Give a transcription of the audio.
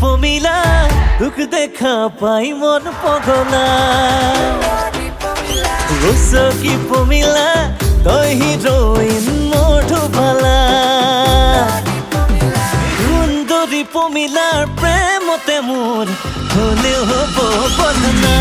পমিলা তোক দেখা পাই মন পগলা কি পমিলা তই হিরোইন মধুবালা সুন্দরী পমিলার প্রেমতে মোর হলেও হব বদনা